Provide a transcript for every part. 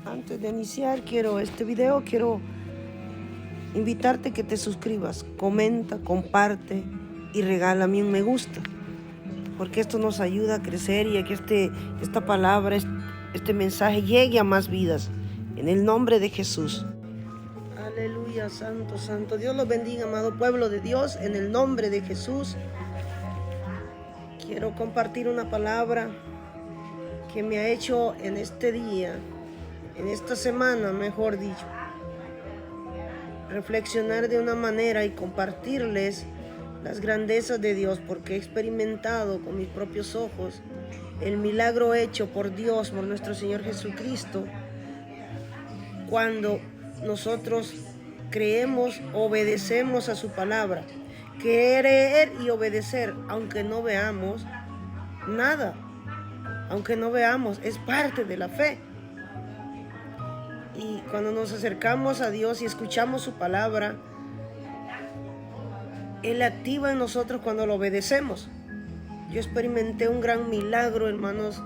Antes de iniciar este video, quiero invitarte que te suscribas, comenta, comparte y regálame un me gusta, porque esto nos ayuda a crecer y a que esta palabra, este mensaje llegue a más vidas. En el nombre de Jesús. Aleluya, santo, santo. Dios los bendiga, amado pueblo de Dios, en el nombre de Jesús. Quiero compartir una palabra que me ha hecho en este día, en esta semana, mejor dicho, reflexionar de una manera y compartirles las grandezas de Dios, porque he experimentado con mis propios ojos el milagro hecho por Dios, por nuestro Señor Jesucristo, cuando nosotros creemos, obedecemos a su palabra. Creer y obedecer, aunque no veamos nada, aunque no veamos, es parte de la fe. Y cuando nos acercamos a Dios y escuchamos su palabra, Él activa en nosotros cuando lo obedecemos. Yo experimenté un gran milagro, hermanos.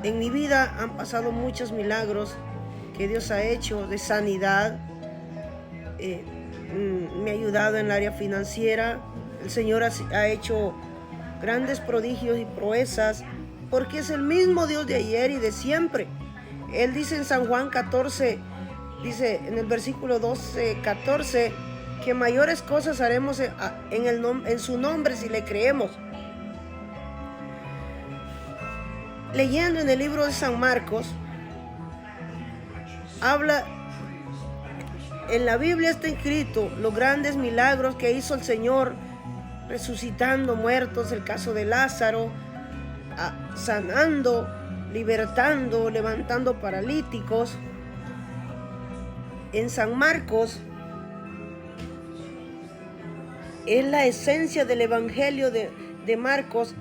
En mi vida han pasado muchos milagros que Dios ha hecho de sanidad. Me ha ayudado en el área financiera. El Señor ha hecho grandes prodigios y proezas, porque es el mismo Dios de ayer y de siempre. Él dice en San Juan 14, dice en el versículo 12, 14, que mayores cosas haremos en su nombre si le creemos. Leyendo en el libro de San Marcos, habla, en la Biblia está escrito los grandes milagros que hizo el Señor, resucitando muertos, el caso de Lázaro, sanando, libertando, levantando paralíticos. En San Marcos es la esencia del Evangelio de Marcos.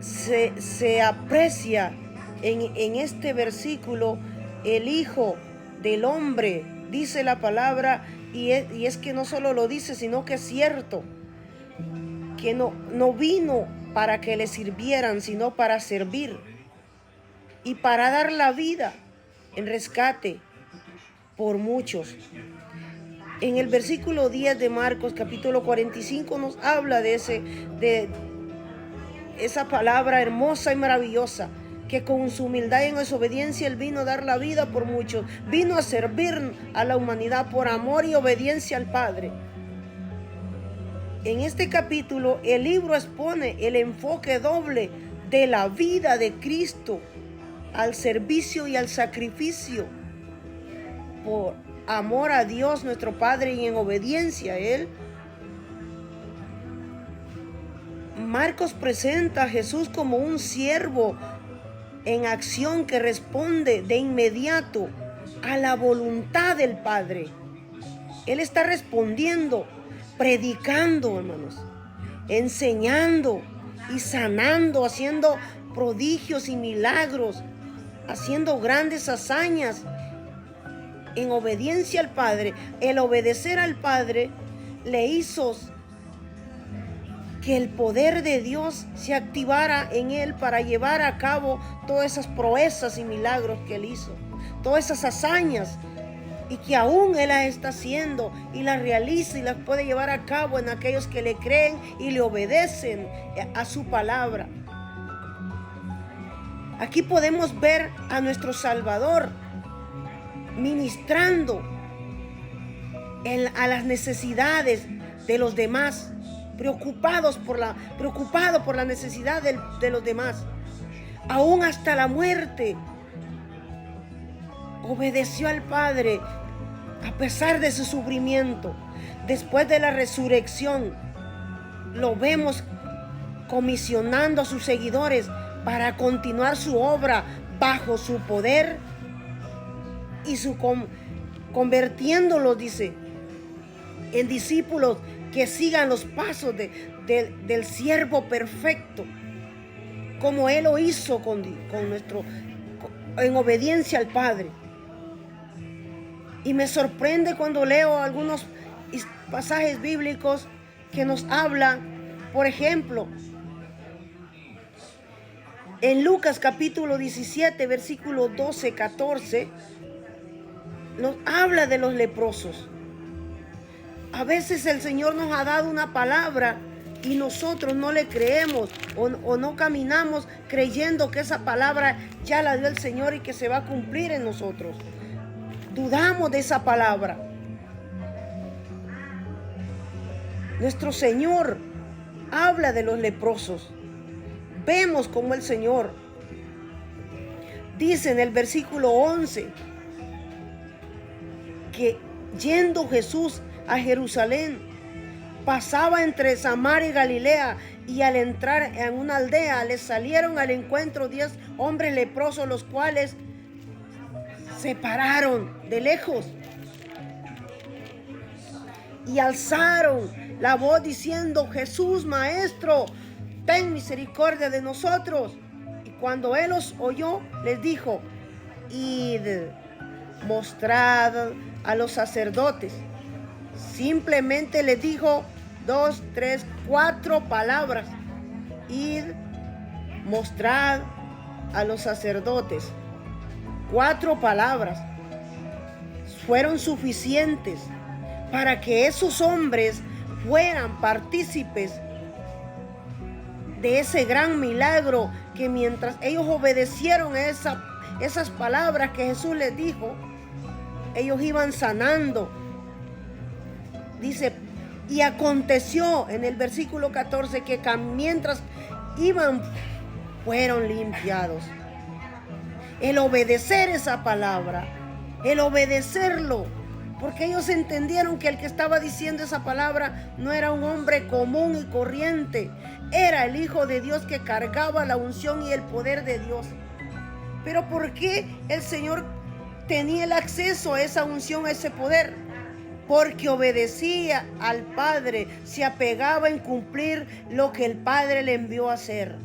Se aprecia en este versículo el Hijo del Hombre, dice la palabra, y es que no solo lo dice, sino que es cierto, que no vino para que le sirvieran, sino para servir y para dar la vida en rescate por muchos. En el versículo 10 de Marcos, capítulo 45, nos habla de esa palabra hermosa y maravillosa, que con su humildad y en su obediencia Él vino a dar la vida por muchos, vino a servir a la humanidad por amor y obediencia al Padre. En este capítulo el libro expone el enfoque doble de la vida de Cristo al servicio y al sacrificio por amor a Dios nuestro Padre y en obediencia a Él. Marcos presenta a Jesús como un siervo en acción que responde de inmediato a la voluntad del Padre. Él está respondiendo, predicando, hermanos, enseñando y sanando, haciendo prodigios y milagros, haciendo grandes hazañas en obediencia al Padre. El obedecer al Padre le hizo que el poder de Dios se activara en él para llevar a cabo todas esas proezas y milagros que él hizo, todas esas hazañas, y que aún él las está haciendo y las realiza y las puede llevar a cabo en aquellos que le creen y le obedecen a su palabra. Aquí podemos ver a nuestro Salvador ministrando a las necesidades de los demás, preocupado por la necesidad de los demás. Aún hasta la muerte obedeció al Padre a pesar de su sufrimiento. Después de la resurrección lo vemos comisionando a sus seguidores para continuar su obra bajo su poder y convirtiéndolos, dice, en discípulos que sigan los pasos del siervo perfecto, como Él lo hizo en obediencia al Padre. Y me sorprende cuando leo algunos pasajes bíblicos que nos hablan, por ejemplo, En Lucas capítulo 17, versículo 12, 14, nos habla de los leprosos. A veces el Señor nos ha dado una palabra y nosotros no le creemos o no caminamos creyendo que esa palabra ya la dio el Señor y que se va a cumplir en nosotros. Dudamos de esa palabra. Nuestro Señor habla de los leprosos. Vemos como el Señor dice en el versículo 11 que yendo Jesús a Jerusalén, pasaba entre Samaria y Galilea, y al entrar en una aldea les salieron al encuentro 10 hombres leprosos, los cuales se pararon de lejos y alzaron la voz diciendo: Jesús, Maestro, ten misericordia de nosotros. Y cuando él los oyó, les dijo: id, mostrad a los sacerdotes. Simplemente les dijo 2, 3, 4 palabras: id, mostrad a los sacerdotes. 4 palabras fueron suficientes para que esos hombres fueran partícipes de ese gran milagro, que mientras ellos obedecieron esas palabras que Jesús les dijo, ellos iban sanando. Dice: y aconteció en el versículo 14 que mientras iban, fueron limpiados. El obedecer esa palabra, el obedecerlo, porque ellos entendieron que el que estaba diciendo esa palabra no era un hombre común y corriente, era el Hijo de Dios que cargaba la unción y el poder de Dios. Pero ¿por qué el Señor tenía el acceso a esa unción, a ese poder? Porque obedecía al Padre, se apegaba en cumplir lo que el Padre le envió a hacer.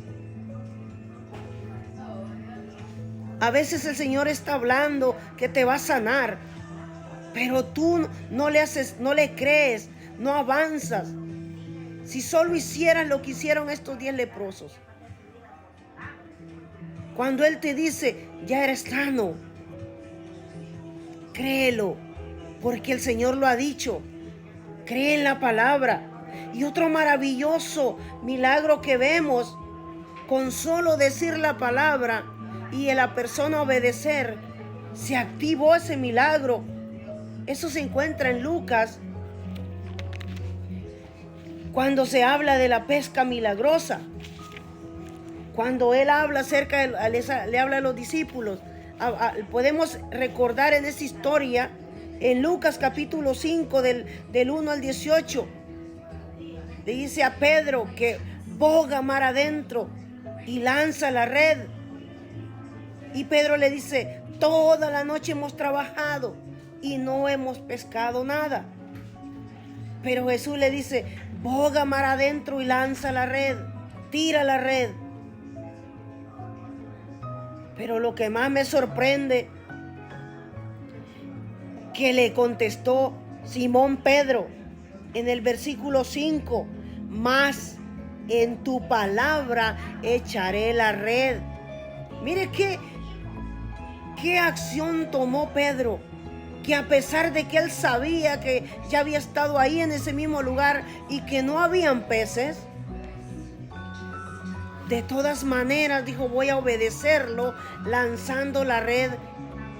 A veces el Señor está hablando que te va a sanar, pero tú no le crees, no avanzas. Si solo hicieras lo que hicieron estos 10 leprosos. Cuando Él te dice: ya eres sano, créelo, porque el Señor lo ha dicho. Cree en la palabra. Y otro maravilloso milagro que vemos, con solo decir la palabra y la persona obedecer, se activó ese milagro. Eso se encuentra en Lucas, cuando se habla de la pesca milagrosa. Cuando él habla le habla a los discípulos, podemos recordar en esa historia, en Lucas capítulo 5, del 1 al 18, le dice a Pedro que boga mar adentro y lanza la red. Y Pedro le dice: toda la noche hemos trabajado y no hemos pescado nada. Pero Jesús le dice: boga mar adentro y lanza la red, tira la red. Pero lo que más me sorprende, que le contestó Simón Pedro en el versículo 5: mas en tu palabra echaré la red. Mire qué acción tomó Pedro, que a pesar de que él sabía que ya había estado ahí en ese mismo lugar y que no habían peces, de todas maneras dijo: voy a obedecerlo lanzando la red,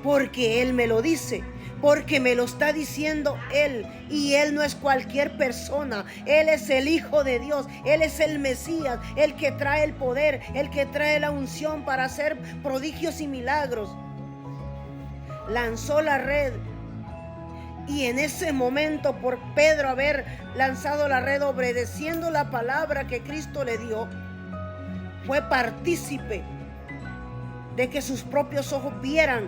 porque él me lo dice, porque me lo está diciendo él, y él no es cualquier persona. Él es el Hijo de Dios, él es el Mesías, el que trae el poder, el que trae la unción para hacer prodigios y milagros. Lanzó la red, y en ese momento, por Pedro haber lanzado la red obedeciendo la palabra que Cristo le dio, fue partícipe de que sus propios ojos vieran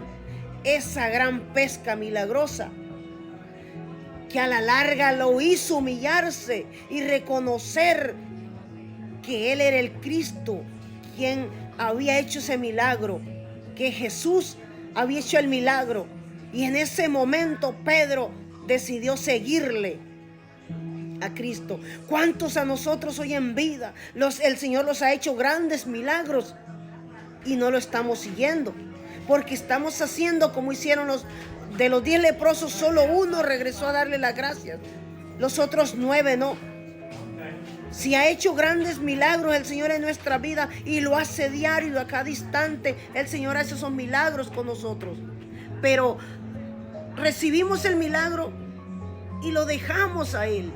esa gran pesca milagrosa, que a la larga lo hizo humillarse y reconocer que él era el Cristo, quien había hecho ese milagro, que Jesús había hecho el milagro. Y en ese momento Pedro decidió seguirle a Cristo. ¿Cuántos a nosotros hoy en vida el Señor los ha hecho grandes milagros? y no lo estamos siguiendo, porque estamos haciendo como hicieron de los 10 leprosos. Solo uno regresó a darle las gracias, los otros 9 no. Si ha hecho grandes milagros el Señor en nuestra vida, y lo hace diario, a cada instante, el Señor hace esos milagros con nosotros, pero recibimos el milagro y lo dejamos a Él.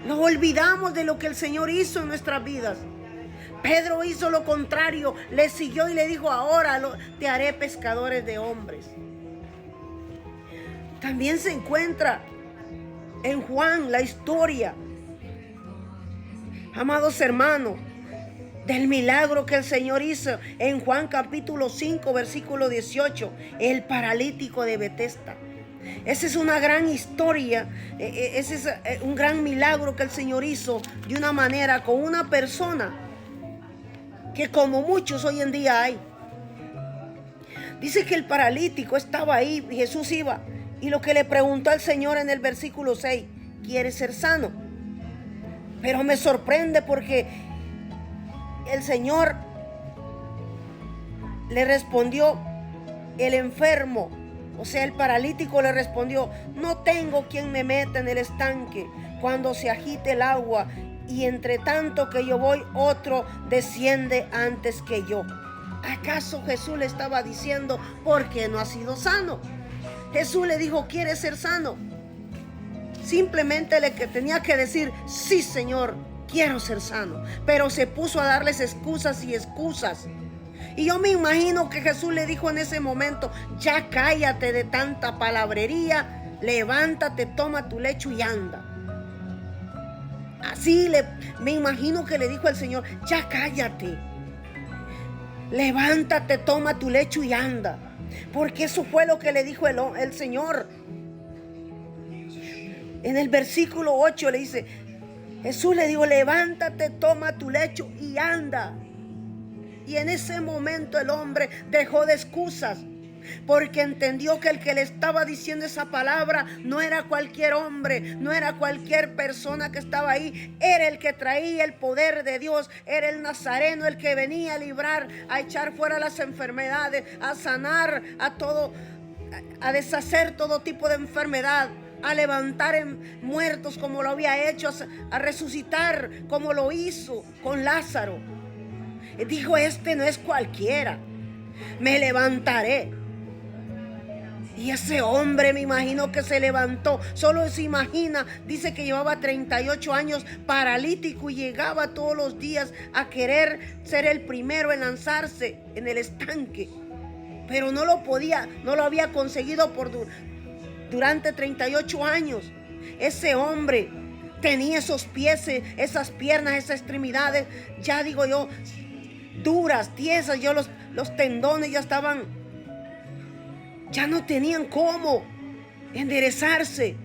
Nos olvidamos de lo que el Señor hizo en nuestras vidas. Pedro hizo lo contrario, le siguió y le dijo: ahora te haré pescadores de hombres. También se encuentra en Juan la historia, amados hermanos, del milagro que el Señor hizo en Juan capítulo 5 versículo 18, el paralítico de Betesda. Esa es una gran historia, ese es un gran milagro que el Señor hizo de una manera con una persona que como muchos hoy en día hay. Dice que el paralítico estaba ahí, Jesús iba, y lo que le preguntó al Señor en el versículo 6: ¿quieres ser sano? Pero me sorprende porque el Señor le respondió, el enfermo, o sea, el paralítico le respondió: no tengo quien me meta en el estanque cuando se agite el agua, y entre tanto que yo voy, otro desciende antes que yo. ¿Acaso Jesús le estaba diciendo por qué no ha sido sano? Jesús le dijo: ¿quieres ser sano? Simplemente le tenía que decir: sí, Señor, quiero ser sano. Pero se puso a darles excusas y excusas. Y yo me imagino que Jesús le dijo en ese momento: ya cállate de tanta palabrería, levántate, toma tu lecho y anda. Así me imagino que le dijo el Señor: ya cállate, levántate, toma tu lecho y anda. Porque eso fue lo que le dijo el Señor. En el versículo 8 le dice, Jesús le dijo: levántate, toma tu lecho y anda. Y en ese momento el hombre dejó de excusas, porque entendió que el que le estaba diciendo esa palabra no era cualquier hombre, no era cualquier persona que estaba ahí. Era el que traía el poder de Dios, era el Nazareno, el que venía a librar, a echar fuera las enfermedades, a sanar a todo, a deshacer todo tipo de enfermedad, a levantar muertos como lo había hecho, a resucitar como lo hizo con Lázaro. Dijo: este no es cualquiera, me levantaré. Y ese hombre, me imagino que se levantó. Solo se imagina, dice que llevaba 38 años paralítico y llegaba todos los días a querer ser el primero en lanzarse en el estanque, pero no lo podía, no lo había conseguido durante 38 años. Ese hombre tenía esos pies, esas piernas, esas extremidades, ya digo yo, duras, tiesas. Los tendones ya estaban, ya no tenían cómo enderezarse.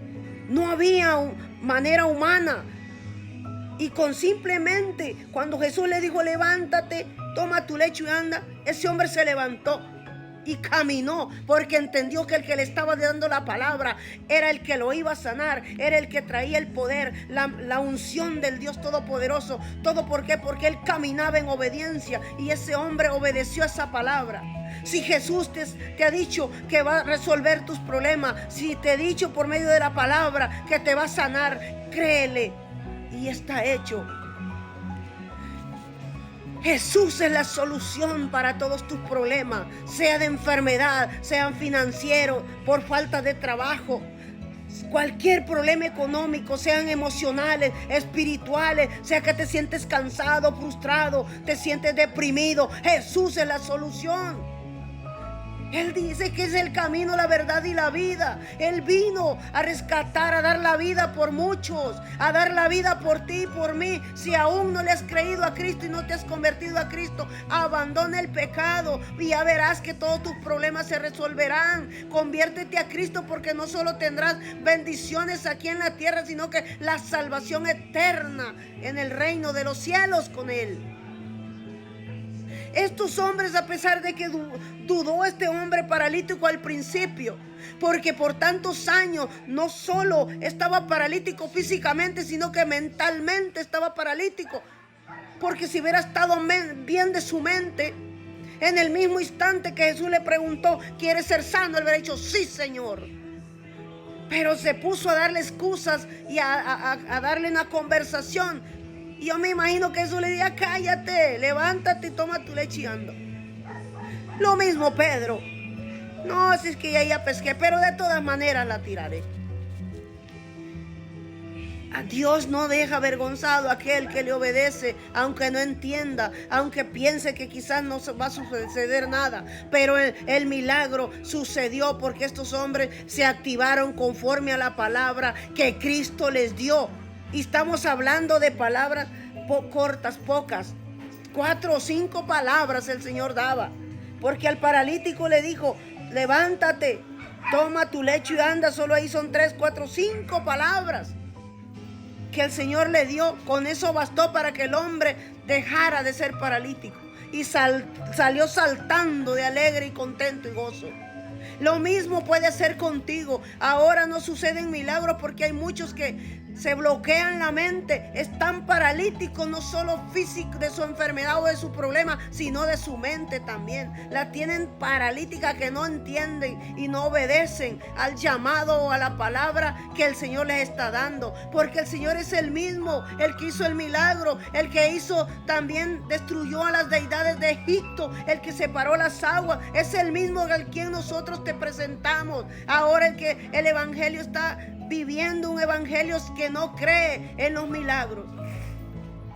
No había manera humana. Y con simplemente, cuando Jesús le dijo: levántate, toma tu lecho y anda, ese hombre se levantó y caminó, porque entendió que el que le estaba dando la palabra era el que lo iba a sanar, era el que traía el poder, la unción del Dios Todopoderoso. ¿Todo por qué? Porque él caminaba en obediencia, y ese hombre obedeció a esa palabra. Si Jesús te ha dicho que va a resolver tus problemas, si te ha dicho por medio de la palabra que te va a sanar, créele y está hecho. Jesús es la solución para todos tus problemas, sea de enfermedad, sean financieros, por falta de trabajo, cualquier problema económico, sean emocionales, espirituales, sea que te sientes cansado, frustrado, te sientes deprimido. Jesús es la solución. Él dice que es el camino, la verdad y la vida. Él vino a rescatar, a dar la vida por muchos, a dar la vida por ti y por mí. Si aún no le has creído a Cristo y no te has convertido a Cristo, abandona el pecado y ya verás que todos tus problemas se resolverán. Conviértete a Cristo, porque no solo tendrás bendiciones aquí en la tierra, sino que la salvación eterna en el reino de los cielos con Él. Estos hombres, a pesar de que dudó este hombre paralítico al principio, porque por tantos años no solo estaba paralítico físicamente, sino que mentalmente estaba paralítico, porque si hubiera estado bien de su mente, En el mismo instante que Jesús le preguntó, ¿quieres ser sano? Él hubiera dicho, sí, Señor. Pero se puso a darle excusas y a darle una conversación. Y yo me imagino que Jesús le diría, cállate, levántate y toma tu leche y anda. Lo mismo Pedro. No, si es que ya pesqué, pero de todas maneras la tiraré. A Dios no deja avergonzado aquel que le obedece, aunque no entienda, aunque piense que quizás no va a suceder nada. Pero el milagro sucedió porque estos hombres se activaron conforme a la palabra que Cristo les dio. Y estamos hablando de palabras cortas, pocas. 4 o 5 palabras el Señor daba. Porque al paralítico le dijo, levántate, toma tu lecho y anda. Solo ahí son 3, 4, 5 palabras que el Señor le dio. Con eso bastó para que el hombre dejara de ser paralítico y salió saltando de alegre y contento y gozo. Lo mismo puede hacer contigo. Ahora no suceden milagros porque hay muchos que se bloquean la mente, están paralíticos, no solo físico de su enfermedad o de su problema, sino de su mente también. La tienen paralítica, que no entienden y no obedecen al llamado o a la palabra que el Señor les está dando. Porque el Señor es el mismo, el que hizo el milagro, el que hizo también, destruyó a las deidades de Egipto, el que separó las aguas, es el mismo al quien nosotros te presentamos. Ahora el evangelio está viviendo un evangelio que no cree en los milagros.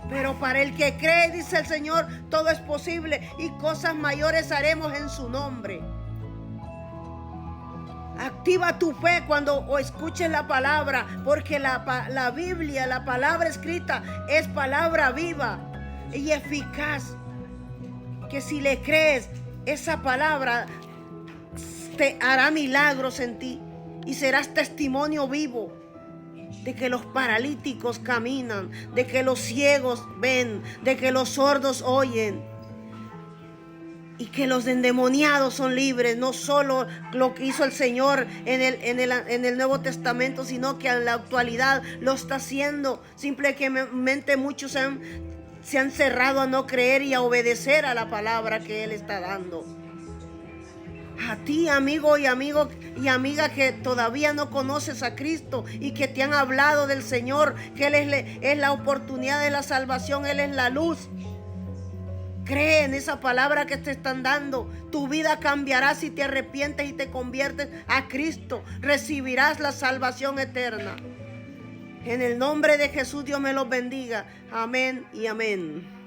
Pero para el que cree, dice el Señor, todo es posible y cosas mayores haremos en su nombre. Activa tu fe cuando escuches la palabra, porque la Biblia, la palabra escrita, es palabra viva y eficaz. Que si le crees, esa palabra te hará milagros en ti. Y serás testimonio vivo de que los paralíticos caminan, de que los ciegos ven, de que los sordos oyen y que los endemoniados son libres. No solo lo que hizo el Señor en el Nuevo Testamento, sino que en la actualidad lo está haciendo. Simplemente muchos se han cerrado a no creer y a obedecer a la palabra que Él está dando. A ti, amigo y amiga que todavía no conoces a Cristo y que te han hablado del Señor, que Él es la oportunidad de la salvación, Él es la luz. Cree en esa palabra que te están dando. Tu vida cambiará si te arrepientes y te conviertes a Cristo. Recibirás la salvación eterna. En el nombre de Jesús, Dios me los bendiga. Amén y amén.